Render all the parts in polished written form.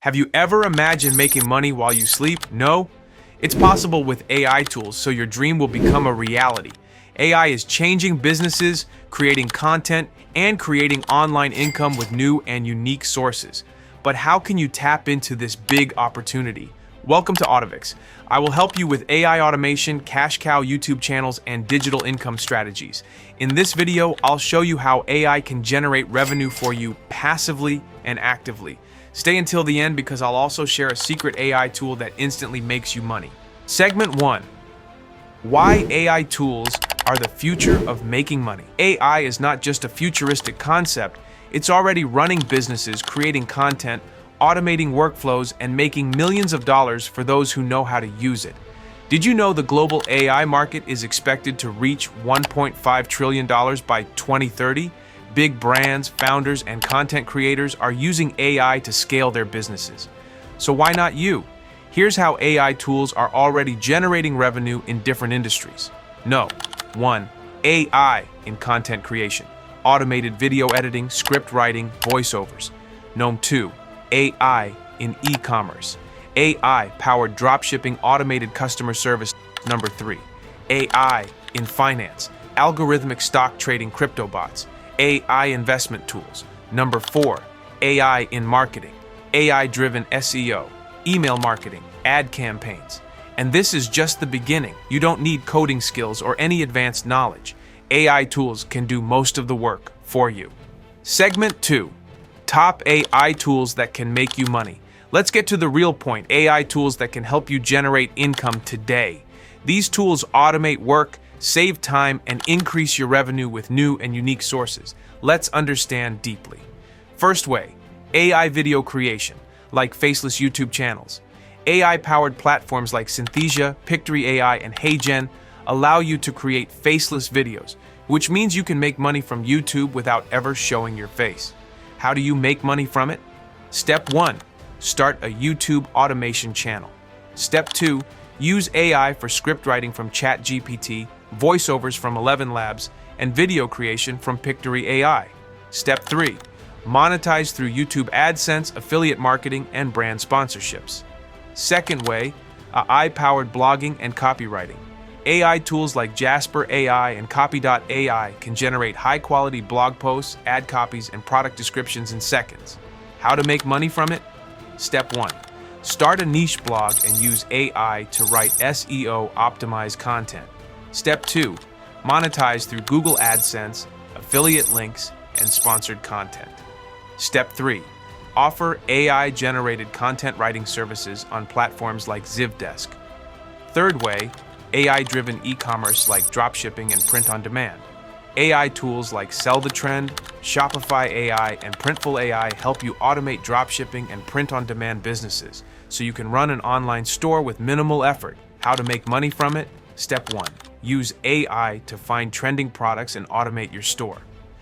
Have you ever imagined making money while you sleep? No? It's possible with AI tools, so your dream will become a reality. AI is changing businesses, creating content, and creating online income with new and unique sources. But how can you tap into this big opportunity? Welcome to Autovix. I will help you with AI automation, cash cow YouTube channels, and digital income strategies. In this video, I'll show you how AI can generate revenue for you passively and actively. Stay until the end because I'll also share a secret AI tool that instantly makes you money. Segment 1. Why AI tools are the future of making money. AI is not just a futuristic concept, it's already running businesses, creating content, automating workflows, and making millions of dollars for those who know how to use it. Did you know the global AI market is expected to reach $1.5 trillion by 2030? Big brands, founders, and content creators are using AI to scale their businesses. So why not you? Here's how AI tools are already generating revenue in different industries. No. 1. AI in content creation. Automated video editing, script writing, voiceovers. Gnome 2. AI in e-commerce. AI-powered dropshipping, automated customer service. Number 3. AI in finance. Algorithmic stock trading, crypto bots. AI investment tools. Number 4. AI in marketing. AI-driven SEO, email marketing, ad campaigns. And this is just the beginning. You don't need coding skills or any advanced knowledge. AI tools can do most of the work for you. Segment 2. Top AI tools that can make you money. Let's get to the real point. AI tools that can help you generate income today. These tools automate work, save time, and increase your revenue with new and unique sources. Let's understand deeply. First way, AI video creation, like Faceless YouTube channels. AI-powered platforms like Synthesia, Pictory AI, and HeyGen allow you to create faceless videos, which means you can make money from YouTube without ever showing your face. How do you make money from it? Step 1. Start a YouTube automation channel. Step 2. Use AI for script writing from ChatGPT, voiceovers from 11 Labs, and video creation from Pictory AI. Step 3. Monetize through YouTube AdSense, affiliate marketing, and brand sponsorships. Second way, AI-powered blogging and copywriting. AI tools like Jasper AI and Copy.ai can generate high-quality blog posts, ad copies, and product descriptions in seconds. How to make money from it? Step 1. Start a niche blog and use AI to write SEO-optimized content. Step 2. Monetize through Google AdSense, affiliate links, and sponsored content. Step 3. Offer AI-generated content writing services on platforms like Zivdesk. Third way, AI-driven e-commerce like dropshipping and print on demand. AI tools like Sell the Trend, Shopify AI, and Printful AI help you automate dropshipping and print on demand businesses, so you can run an online store with minimal effort. How to make money from it? Step 1. Use AI to find trending products and automate your store.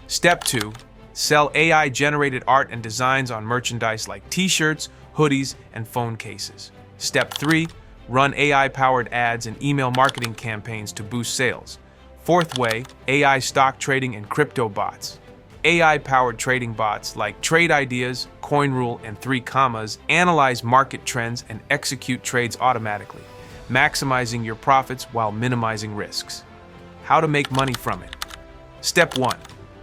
Step 2. Sell AI-generated art and designs on merchandise like t-shirts, hoodies, and phone cases. Step 3. Run AI-powered ads and email marketing campaigns to boost sales. Fourth way, AI stock trading and crypto bots. AI-powered trading bots like Trade Ideas, CoinRule, and 3 Commas analyze market trends and execute trades automatically, maximizing your profits while minimizing risks. How to make money from it? Step 1.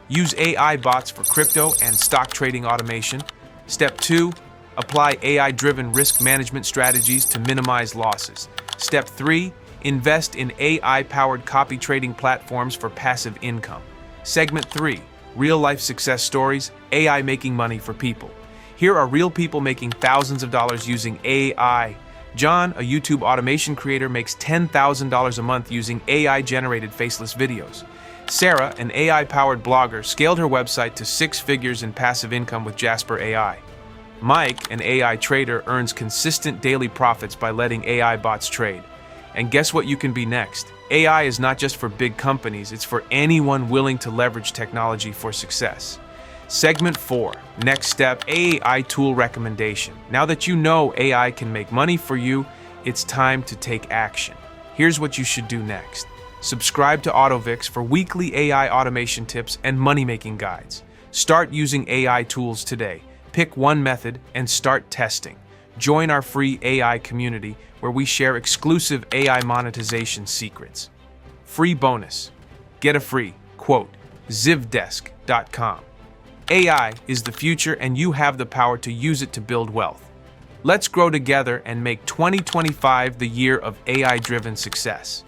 Use AI bots for crypto and stock trading automation. Step 2. Apply AI-driven risk management strategies to minimize losses. Step 3. Invest in AI-powered copy trading platforms for passive income. Segment 3. Real-life success stories, AI making money for people. Here are real people making thousands of dollars using AI. John, a YouTube automation creator, makes $10,000 a month using AI-generated faceless videos. Sarah, an AI-powered blogger, scaled her website to 6 figures in passive income with Jasper AI. Mike, an AI trader, earns consistent daily profits by letting AI bots trade. And guess what you can be next? AI is not just for big companies, it's for anyone willing to leverage technology for success. Segment 4. Next step, AI tool recommendation. Now that you know AI can make money for you, it's time to take action. Here's what you should do next. Subscribe to Autovix for weekly AI automation tips and money-making guides. Start using AI tools today. Pick one method and start testing. Join our free AI community where we share exclusive AI monetization secrets. Free bonus. Get a free, quote, Zivdesk.com. AI is the future and you have the power to use it to build wealth. Let's grow together and make 2025 the year of AI-driven success.